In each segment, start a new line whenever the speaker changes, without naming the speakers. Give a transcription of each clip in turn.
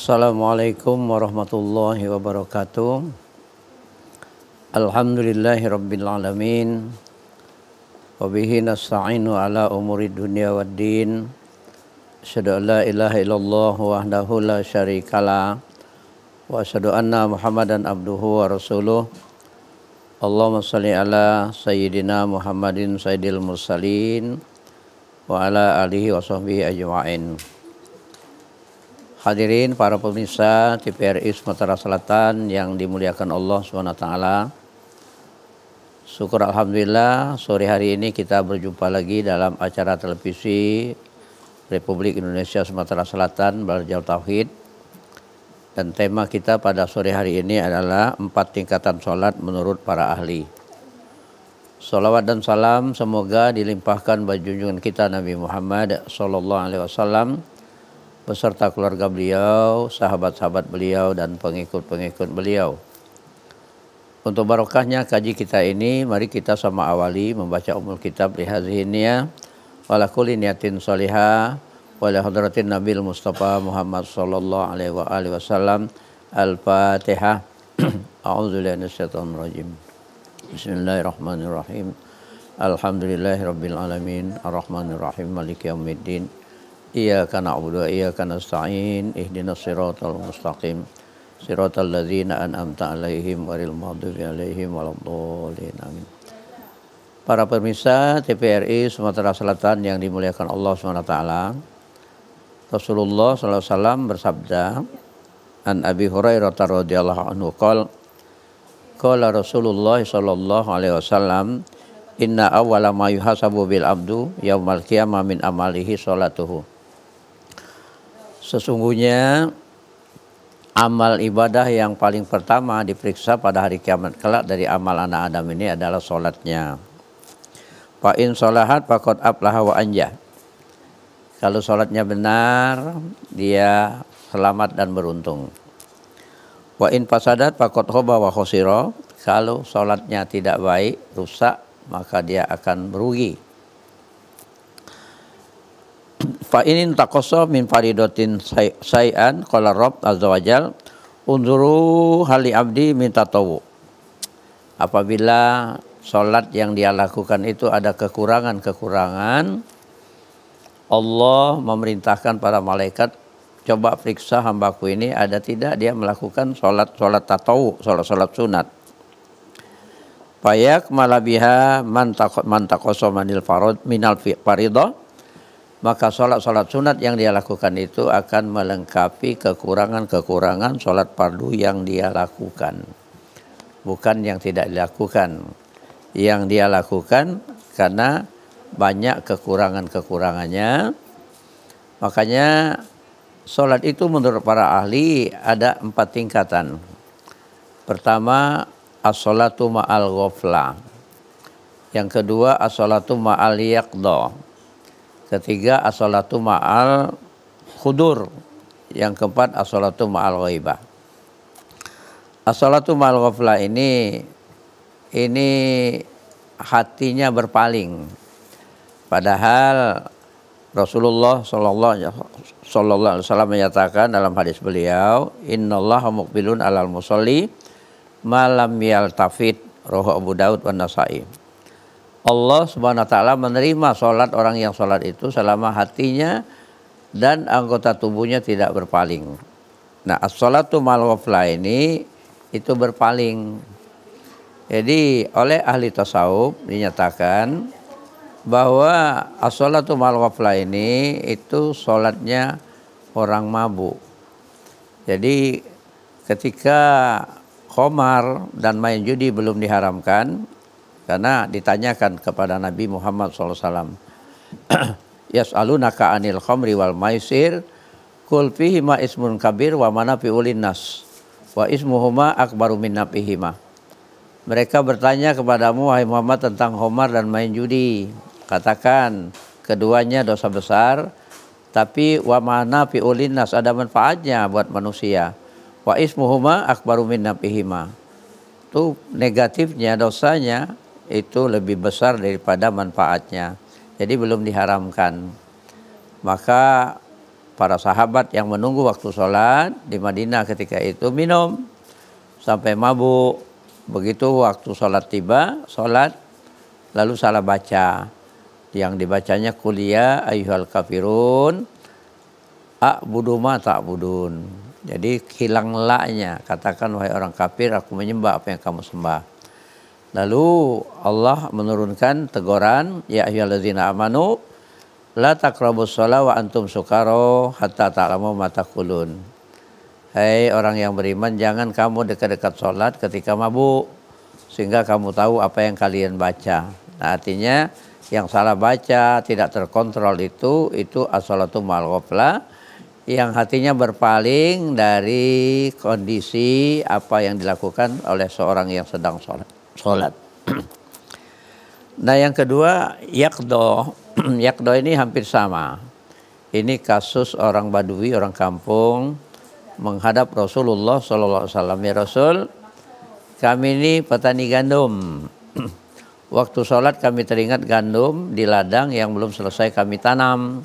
Assalamualaikum warahmatullahi wabarakatuh. Alhamdulillahirabbil alamin. Wa bihi nasta'inu ala umuri dunya waddin. Asyhadu an la ilaha illallah wahdahu la syarikalah wa asyhadu anna Muhammadan abduhu wa rasuluh. Allahumma shalli ala sayyidina Muhammadin sayyidil mursalin wa ala alihi wa sahbihi ajma'in. Hadirin para pemirsa TVRI Sumatera Selatan yang dimuliakan Allah SWT. Syukur Alhamdulillah sore hari ini kita berjumpa lagi dalam acara televisi Republik Indonesia Sumatera Selatan Belajar Tauhid. Dan tema kita pada sore hari ini adalah 4 tingkatan sholat menurut para ahli. Salawat dan salam semoga dilimpahkan bagi junjungan kita Nabi Muhammad SAW beserta keluarga beliau, sahabat-sahabat beliau, dan pengikut-pengikut beliau. Untuk barokahnya kaji kita ini, mari kita sama awali membaca umul kitab lihazihinnya wala kulli niyatin sholihah wala hadratin nabil mustafa Muhammad sallallahu alaihi wasallam. Al-Fatihah. A'udzubillahi minasyaitonir rajim. Bismillahirrahmanirrahim. Alhamdulillahirabbil alamin arrahmanir rahim maliki yaumiddin. Iyyaka na'budu wa iyyaka nasta'in ihdinas siratal mustaqim siratal ladzina an'amta 'alaihim ghairil maghdubi 'alaihim waladdallin amin. Para pemirsa TVRI Sumatera Selatan yang dimuliakan Allah SWT, Rasulullah SAW bersabda, an Abi Hurairah radhiyallahu anhu qala Rasulullah sallallahu alaihi wasallam, inna awwala ma yuhasabu bil abdu yaumal qiyamah min amalihi sholatuhu. Sesungguhnya amal ibadah yang paling pertama diperiksa pada hari kiamat kelak dari amal anak Adam ini adalah sholatnya. Fa in sholahat faqad aflaha wa anjah. Kalau sholatnya benar, dia selamat dan beruntung. Wa in fasadat faqad khaba wa khosira. Kalau sholatnya tidak baik, rusak, maka dia akan merugi. Fa inin taqassa min faridatin syai'an qala rabb azza wajal unzuru hali abdi min tatawu. Apabila salat yang dia lakukan itu ada kekurangan-kekurangan, Allah memerintahkan para malaikat, coba periksa hambaku ini ada tidak dia melakukan salat tatawu, salat sunat. Fayak malabiha man taqassa minal faridah. Maka sholat sunat yang dia lakukan itu akan melengkapi kekurangan-kekurangan sholat fardu yang dia lakukan. Bukan yang tidak dilakukan. Yang dia lakukan karena banyak kekurangan-kekurangannya. Makanya sholat itu menurut para ahli ada 4 tingkatan. Pertama, as-sholatu ma'al ghaflah. Yang kedua, as-sholatu ma'al yaqdah. Ketiga, as-sholatu ma'al khudur. Yang keempat, as-sholatu ma'al ghaibah. As-sholatu ma'al ghaflah ini hatinya berpaling. Padahal Rasulullah sallallahu alaihi wasallam menyatakan dalam hadis beliau, innallaha muqbilun alal musolli malam yaltafit, rawahu Abu Daud wa Nasa'i. Allah Subhanahu wa taala menerima sholat orang yang sholat itu selama hatinya dan anggota tubuhnya tidak berpaling. Nah, as-sholatu ma'al ghaflah ini itu berpaling. Jadi oleh ahli tasawuf dinyatakan bahwa as-sholatu ma'al ghaflah ini itu sholatnya orang mabuk. Jadi ketika khamar dan main judi belum diharamkan, karena ditanyakan kepada Nabi Muhammad SAW, yas'alunaka anil khamri wal maisir qul fihima ismun kabir wa manafi'u linnas wa ismuhuma akbaru min nafihima. Mereka bertanya kepadamu wahai Muhammad tentang khamar dan main judi. Katakan keduanya dosa besar, tapi wa manafi'u linnas ada manfaatnya buat manusia. Wa ismuhuma akbaru min nafihima. Itu negatifnya, dosanya itu lebih besar daripada manfaatnya. Jadi belum diharamkan. Maka para sahabat yang menunggu waktu sholat di Madinah ketika itu minum sampai mabuk. Begitu waktu sholat tiba, sholat lalu salah baca. Yang dibacanya kuliah ayyuhal kafirun a'budu ma ta'budun. Jadi hilang la-nya. Katakan wahai orang kafir, aku menyembah apa yang kamu sembah. Lalu Allah menurunkan teguran, ya ayyuhallazina amanu la taqrabus shalah wa antum sukara hatta ta'lamu ma taqulun. Hai orang yang beriman, jangan kamu dekat-dekat sholat ketika mabuk sehingga kamu tahu apa yang kalian baca. Nah, artinya yang salah baca, tidak terkontrol itu as-shalatu ma'al ghaflah, yang hatinya berpaling dari kondisi apa yang dilakukan oleh seorang yang sedang sholat. Nah, yang kedua yaqdo. Yaqdo ini hampir sama. Ini kasus orang Badui, orang kampung menghadap Rasulullah SAW. Ya Rasul, kami ini petani gandum. Waktu sholat kami teringat gandum di ladang yang belum selesai kami tanam.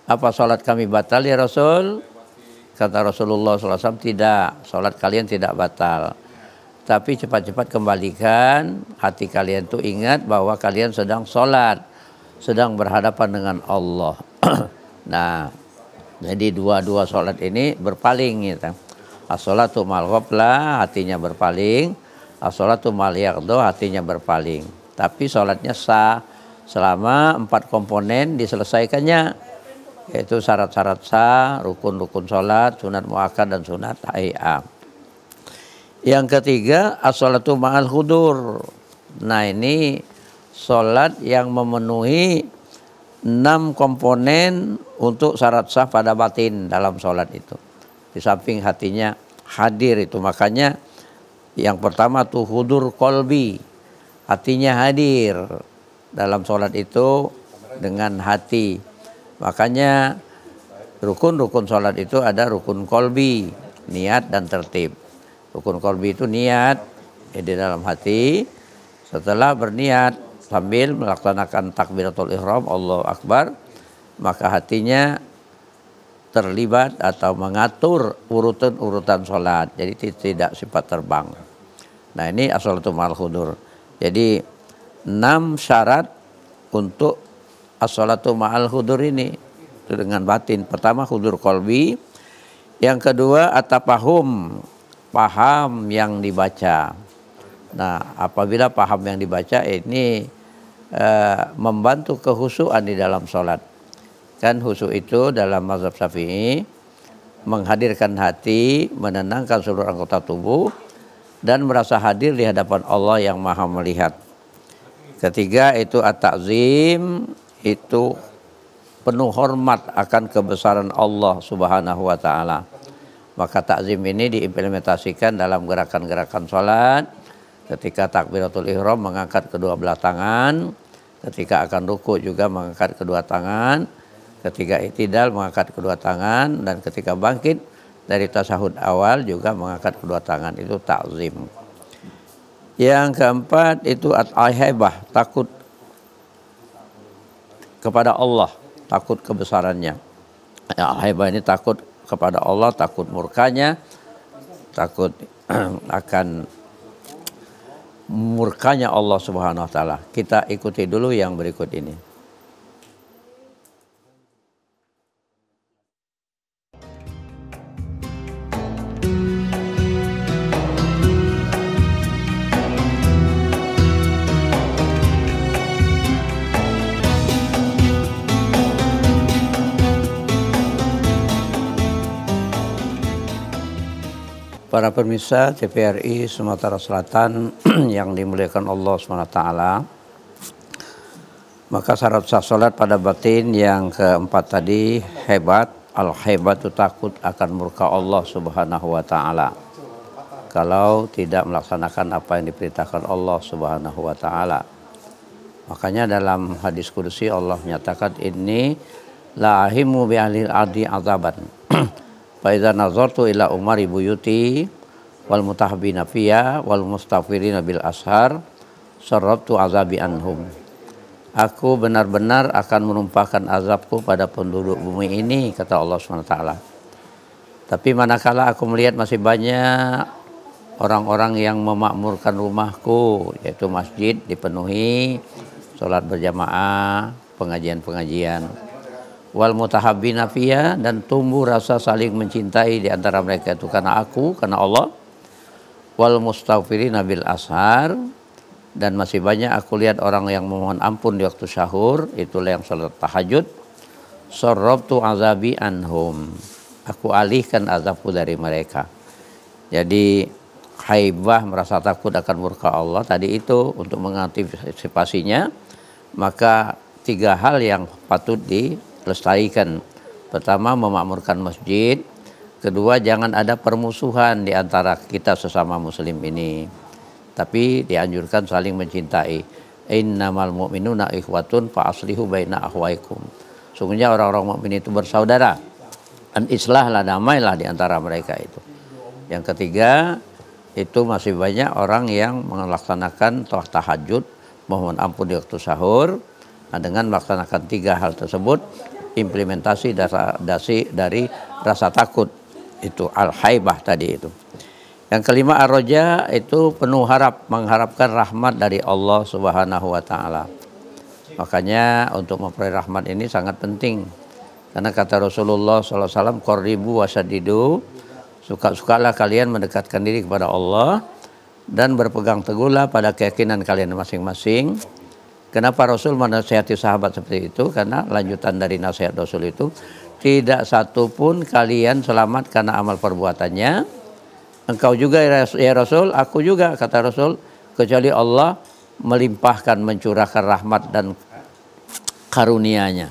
Apa sholat kami batal ya Rasul? Kata Rasulullah SAW, tidak, sholat kalian tidak batal. Tapi cepat-cepat kembalikan hati kalian tuh ingat bahwa kalian sedang sholat, sedang berhadapan dengan Allah. Nah, jadi dua-dua sholat ini berpaling gitu. As-sholatu ma'al ghaflah, hatinya berpaling. As-sholatu ma'al yaqdo, hatinya berpaling. Tapi sholatnya sah selama 4 komponen diselesaikannya, yaitu syarat-syarat sah, rukun-rukun sholat, sunat muakkad dan sunat hayya. Yang ketiga as-sholatu ma'al hudur. Nah, ini sholat yang memenuhi 6 komponen untuk syarat sah pada batin dalam sholat itu. Di samping hatinya hadir itu, makanya yang pertama tuh hudur kolbi, hatinya hadir dalam sholat itu dengan hati. Makanya rukun-rukun sholat itu ada rukun kolbi, niat dan tertib. Rukun kolbi itu niat di dalam hati. Setelah berniat sambil melaksanakan takbiratul ihram, Allahu Akbar, maka hatinya terlibat atau mengatur urutan sholat. Jadi tidak sifat terbang. Nah, ini as-sholatu ma'al hudur. Jadi 6 syarat untuk as-sholatu ma'al hudur ini itu dengan batin. Pertama hudur kolbi. Yang kedua at-tafahum, paham yang dibaca. Nah, apabila paham yang dibaca ini membantu kehusuan di dalam sholat. Kan khusyuk itu dalam mazhab Syafi'i menghadirkan hati, menenangkan seluruh anggota tubuh dan merasa hadir di hadapan Allah yang Maha melihat. Ketiga itu at-ta'zim, itu penuh hormat akan kebesaran Allah Subhanahu wa taala. Maka ta'zim ini diimplementasikan dalam gerakan-gerakan sholat. Ketika takbiratul ihram mengangkat kedua belah tangan, ketika akan ruku juga mengangkat kedua tangan, ketika i'tidal mengangkat kedua tangan, dan ketika bangkit dari tasyahud awal juga mengangkat kedua tangan. Itu ta'zim. Yang keempat itu al-haibah, takut kepada Allah, takut kebesarannya. Al-haibah ini takut kepada Allah, takut murkanya, takut akan murkanya Allah Subhanahu wa taala. Kita ikuti dulu yang berikut ini. Para pemirsa TVRI Sumatera Selatan yang dimuliakan Allah SWT, maka syarat sah salat pada batin yang keempat tadi hebat. Al-hebat itu takut akan murka Allah Subhanahu wa taala kalau tidak melaksanakan apa yang diperintahkan Allah Subhanahu wa taala. Makanya dalam hadis qudsi Allah menyatakan, ini la ahimu bi ahlil ardi azaban fa idza nazartu ila umari buyuti wal mutahbina fiya wal mustaghfirina bil ashar sarrabtu azabi anhum. aku benar-benar akan menumpahkan azabku pada penduduk bumi ini, kata Allah SWT. Tapi manakala aku melihat masih banyak orang-orang yang memakmurkan rumahku, yaitu masjid dipenuhi, sholat berjamaah, pengajian-pengajian, wal mutahabbina fiyya, dan tumbuh rasa saling mencintai di antara mereka itu karena aku, karena Allah, wal mustaghfirina bil ashar, dan masih banyak aku lihat orang yang memohon ampun di waktu syahur, itulah yang sholat tahajud. Sarrabtu azabi anhum, aku alihkan azabku dari mereka. Jadi haibah, merasa takut akan murka Allah tadi itu, untuk mengantisipasinya maka 3 hal yang patut dilestarikan. Pertama, memakmurkan masjid. Kedua, jangan ada permusuhan di antara kita sesama muslim ini, tapi dianjurkan saling mencintai. Innamal mu'minuna ikhwatun fa aslihu baina akhwaikum. Sungguhnya orang-orang mukmin itu bersaudara, dan islahlah, damailah di antara mereka itu. Yang ketiga, itu masih banyak orang yang melaksanakan tahajud, mohon ampun di waktu sahur. Nah, dengan melaksanakan 3 hal tersebut, implementasi dari rasa takut itu, al-haibah tadi itu. Yang kelima, ar-roja, itu penuh harap, mengharapkan rahmat dari Allah Subhanahu wa taala. Makanya untuk memperoleh rahmat ini sangat penting. Karena kata Rasulullah SAW, qaribu wasyadidu, suka-sukalah kalian mendekatkan diri kepada Allah dan berpegang teguhlah pada keyakinan kalian masing-masing. Kenapa Rasul menasihati sahabat seperti itu? Karena lanjutan dari nasihat Rasul itu, tidak satu pun kalian selamat karena amal perbuatannya. Engkau juga ya Rasul, aku juga, kata Rasul, kecuali Allah melimpahkan, mencurahkan rahmat dan karunia-Nya.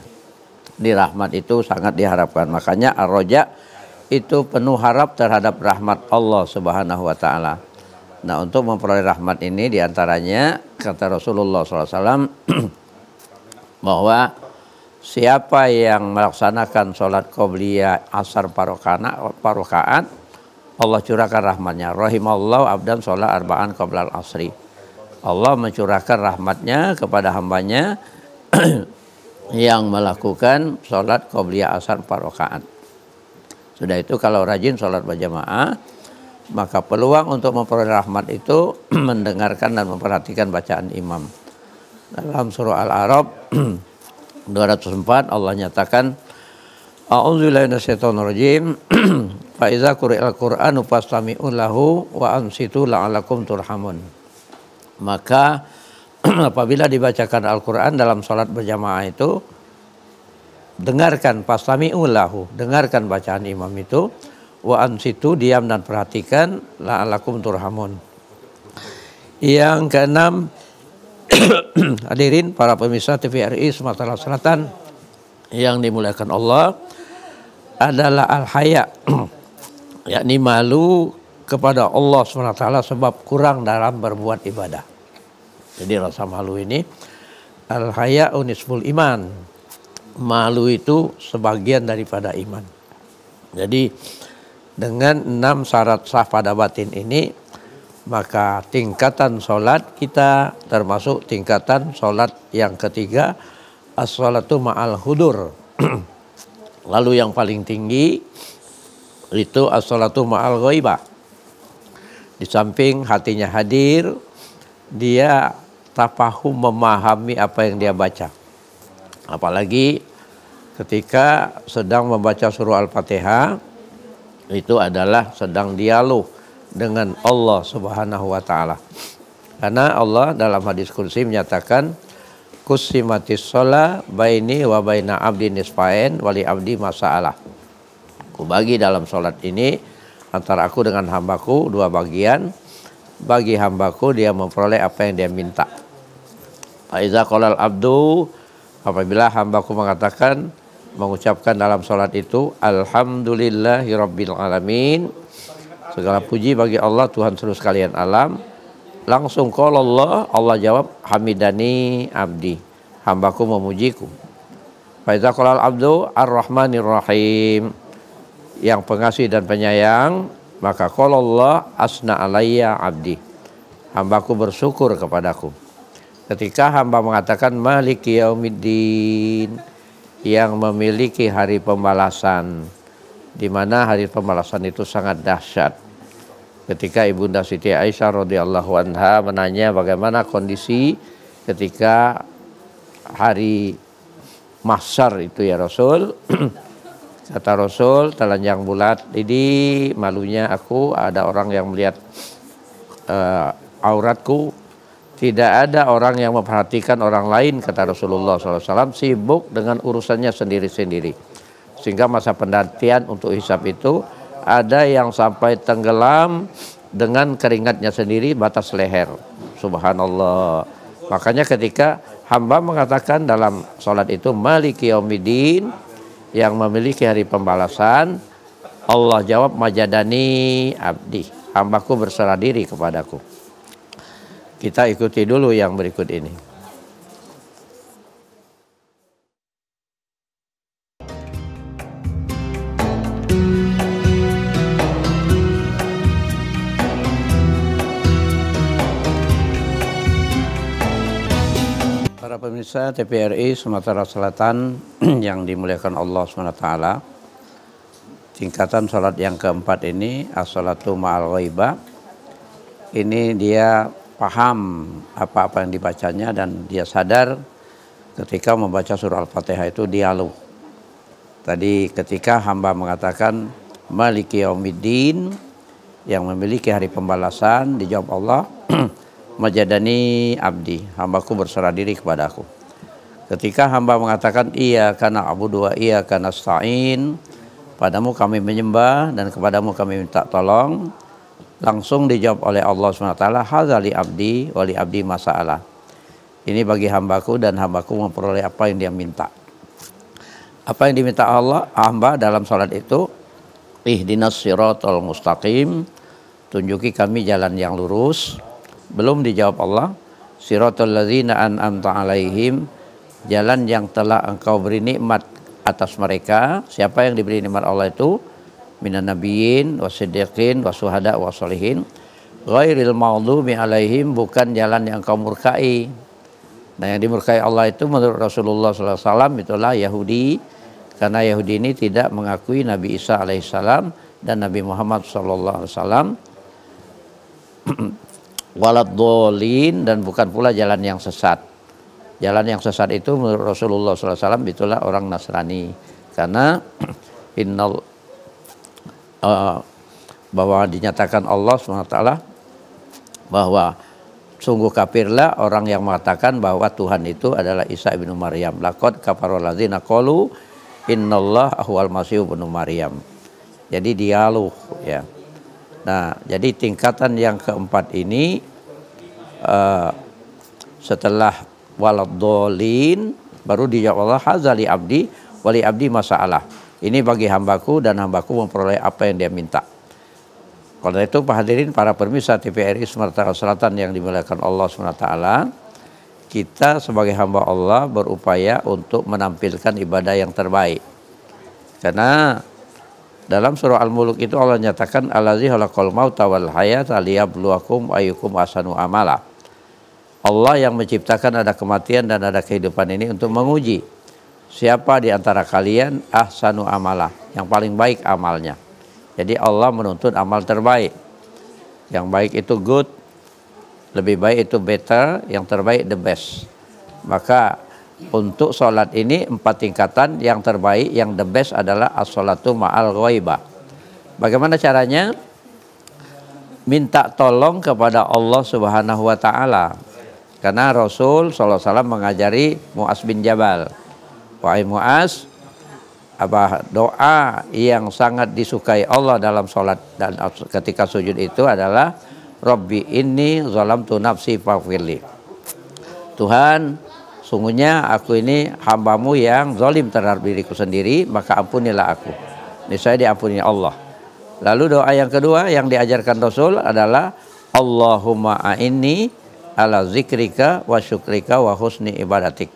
Di rahmat itu sangat diharapkan. Makanya ar-roja itu penuh harap terhadap rahmat Allah Subhanahu wa taala. Nah, untuk memperoleh rahmat ini diantaranya kata Rasulullah SAW bahwa siapa yang melaksanakan sholat qobliyah asar parokaat, Allah curahkan rahmatnya. Rahimallahu abdan sholat arba'an qoblal asri. Allah mencurahkan rahmatnya kepada hambanya yang melakukan sholat qobliyah asar 4 rakaat. Sudah itu kalau rajin sholat berjamaah, maka peluang untuk memperoleh rahmat itu mendengarkan dan memperhatikan bacaan imam. Dalam surah Al-A'raf 204 Allah nyatakan, a'udzubillahi minasyaitonirrajim, fa iza quri'al qur'anu fastami'u lahu wa ansitu la'alakum turhamun. Maka apabila dibacakan Al-Quran dalam sholat berjamaah itu, dengarkan, fastami'u lahu, dengarkan bacaan imam itu, wa ansitu, diam dan perhatikan, la'alakum turhamun. Yang keenam, hadirin para pemirsa TVRI Sumatera Selatan yang dimuliakan Allah, adalah al-haya, yakni malu kepada Allah SWT sebab kurang dalam berbuat ibadah. Jadi rasa malu ini, al-haya unisful iman, malu itu sebagian daripada iman. Jadi dengan 6 syarat sah pada batin ini, maka tingkatan sholat kita termasuk tingkatan sholat yang ketiga, as-sholatu ma'al hudur. Lalu yang paling tinggi itu as-sholatu ma'al ghaibah. Di samping hatinya hadir, dia tafahum, memahami apa yang dia baca. Apalagi ketika sedang membaca surah Al-Fatihah, itu adalah sedang dialog dengan Allah Subhanahu wa taala. Karena Allah dalam hadis kursi menyatakan, kusimatis sholah baini wa baina abdi nisfain wali abdi masa'alah. Aku bagi dalam sholat ini antara aku dengan hambaku 2 bagian. Bagi hambaku dia memperoleh apa yang dia minta. Faiza qolal abdu, apabila hambaku mengatakan, mengucapkan dalam sholat itu, alhamdulillahi rabbil alamin, segala puji bagi Allah Tuhan seluruh sekalian alam. Langsung qala Allah jawab, hamidani abdi, hambaku memujiku. Faiza qolal abdu ar-rahmanir rahim, yang pengasih dan penyayang, maka qala Allah asna alayya abdi, hambaku bersyukur kepadaku. Ketika hamba mengatakan Maliki Yaumiddin, yang memiliki hari pembalasan, di mana hari pembalasan itu sangat dahsyat. Ketika Ibunda Siti Aisyah radhiyallahu anha menanya bagaimana kondisi ketika hari mahsyar itu ya Rasul. Kata Rasul, telanjang bulat, ini malunya aku ada orang yang melihat auratku. Tidak ada orang yang memperhatikan orang lain, kata Rasulullah SAW, sibuk dengan urusannya sendiri-sendiri. Sehingga masa penantian untuk hisab itu ada yang sampai tenggelam dengan keringatnya sendiri batas leher. Subhanallah. Makanya ketika hamba mengatakan dalam sholat itu Maliki Yaumiddin, yang memiliki hari pembalasan, Allah jawab majadani abdi, hambaku berserah diri kepadaku. Kita ikuti dulu yang berikut ini. Para pemirsa TVRI Sumatera Selatan yang dimuliakan Allah SWT, tingkatan sholat yang keempat ini, as-sholatu ma'al ghaibah, ini dia paham apa-apa yang dibacanya dan dia sadar ketika membaca surah Al-Fatihah itu dialog. Tadi ketika hamba mengatakan Maliki Yaumiddin, yang memiliki hari pembalasan, dijawab Allah majadani abdi, hambaku berserah diri kepadaku. Ketika hamba mengatakan iya kana abudu wa iya kana nasta'in, padamu kami menyembah dan kepadamu kami minta tolong, langsung dijawab oleh Allah SWT, hadzali abdi wali abdi masa'alah. Ini bagi hambaku dan hambaku memperoleh apa yang dia minta. Apa yang diminta Allah hamba dalam salat itu, ihdinas siratal mustaqim, tunjuki kami jalan yang lurus. Belum dijawab Allah, siratal ladzina an'amta alaihim, jalan yang telah engkau beri nikmat atas mereka. Siapa yang diberi nikmat Allah itu? Minan nabiyyin wasiddiqin wasuhada wasolihin, ghairil maghdubi alaihim, bukan jalan yang engkau murkai. Nah, yang dimurkai Allah itu menurut Rasulullah SAW itulah Yahudi, karena Yahudi ini tidak mengakui Nabi Isa alaihissalam dan Nabi Muhammad SAW. Waladhdallin, dan bukan pula jalan yang sesat. Jalan yang sesat itu menurut Rasulullah SAW itulah orang Nasrani, karena bahwa dinyatakan Allah SWT bahwa sungguh kafirlah orang yang mengatakan bahwa Tuhan itu adalah Isa ibnu Maryam. Laqad kafarul ladzina qalu innallaha huwal masih ibnu Maryam. Jadi dialog ya. Nah, jadi tingkatan yang keempat ini setelah waladhdallin baru dijawab Allah hadzali abdi wali abdi masa'alah. Ini bagi hambaku dan hambaku memperoleh apa yang dia minta. Karena itu Pak hadirin para pemirsa TVRI Sumatera Selatan yang dimuliakan Allah SWT, kita sebagai hamba Allah berupaya untuk menampilkan ibadah yang terbaik. Karena dalam surah Al-Mulk itu Allah nyatakan allazi khalaqal mauta wal hayata liyabluwakum ayyukum ahsanu amala. Allah yang menciptakan ada kematian dan ada kehidupan ini untuk menguji siapa di antara kalian ahsanu amala, yang paling baik amalnya. Jadi Allah menuntut amal terbaik. Yang baik itu good, lebih baik itu better, yang terbaik the best. Maka untuk sholat ini 4 tingkatan, yang terbaik, yang the best adalah as-sholatu ma'al ghaibah. Bagaimana caranya? Minta tolong kepada Allah Subhanahu wa Ta'ala. Karena Rasul SAW mengajari Mu'az bin Jabal, wahai Mu'az, apa doa yang sangat disukai Allah dalam sholat dan ketika sujud itu adalah Rabbi inni zalamtu nafsi faghfirli. Tuhan, sungguhnya aku ini hambamu yang zalim terhadap diriku sendiri, maka ampunilah aku. Ini saya diampuni Allah. Lalu doa yang kedua yang diajarkan Rasul adalah Allahumma a'inni ala zikrika wa syukrika wa husni ibadatik.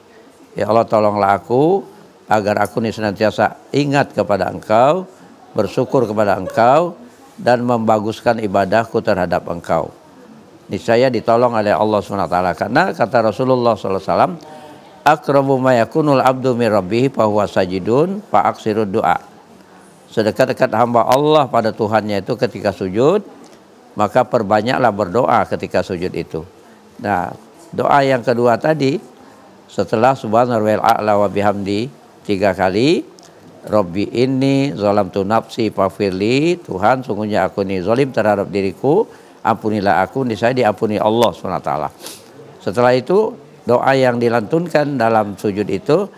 Ya Allah, tolonglah aku agar aku ini senantiasa ingat kepada Engkau, bersyukur kepada Engkau, dan membaguskan ibadahku terhadap Engkau. niscaya ditolong oleh Allah SWT. Karena kata Rasulullah SAW, akrabu ma yakunul abdu min rabbih fa huwa sajidun fa aksirud doa. Sedekat-dekat hamba Allah pada Tuhannya itu ketika sujud, maka perbanyaklah berdoa ketika sujud itu. Nah, doa yang kedua tadi setelah subhanallahil a'la wa bihamdi 3 kali, Rabbi inni zalamtu nafsi faghfirli, Tuhan sungguhnya aku ini zalim terhadap diriku, ampunilah aku, niscaya diampuni Allah SWT. Setelah itu doa yang dilantunkan dalam sujud itu,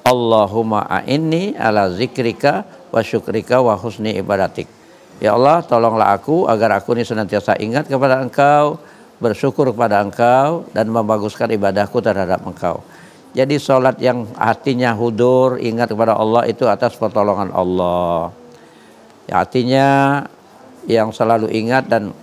Allahumma a'inni ala zikrika wa syukrika wa husni ibadatik. Ya Allah, tolonglah aku agar aku ini senantiasa ingat kepada Engkau, bersyukur kepada Engkau, dan membaguskan ibadahku terhadap Engkau. Jadi sholat yang hatinya hudur, ingat kepada Allah, itu atas pertolongan Allah. Ya, artinya yang selalu ingat dan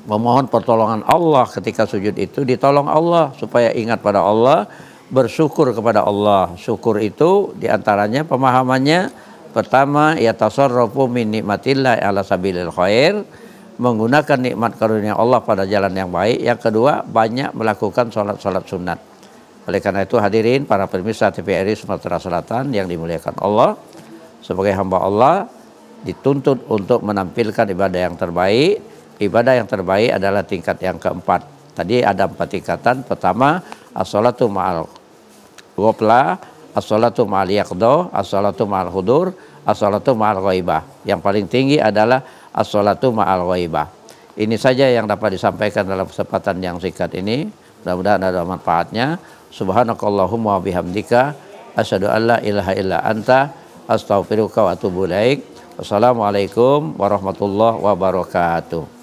memohon pertolongan Allah ketika sujud itu, ditolong Allah supaya ingat pada Allah, bersyukur kepada Allah. Syukur itu diantaranya pemahamannya, pertama, ya tasarrufu min nikmatillah ala sabilil khair, menggunakan nikmat karunia Allah pada jalan yang baik. Yang kedua, banyak melakukan sholat-sholat sunat. Oleh karena itu hadirin para pemirsa TVRI Sumatera Selatan yang dimuliakan Allah, sebagai hamba Allah dituntut untuk menampilkan ibadah yang terbaik. Ibadah yang terbaik adalah tingkat yang keempat. Tadi ada 4 tingkatan. Pertama, as-sholatu ma'al ghaflah, as-sholatu ma'al yaqdah, as-sholatu ma'al hudur, as-sholatu ma'al ghaibah. Yang paling tinggi adalah as-sholatu ma'al ghaibah. Ini saja yang dapat disampaikan dalam kesempatan yang singkat ini. Mudah-mudahan ada manfaatnya. Subhanakallahumma wa bihamdika asyhadu an la ilaha illa anta astaghfiruka wa atubu ilaik. Wassalamualaikum warahmatullahi wabarakatuh.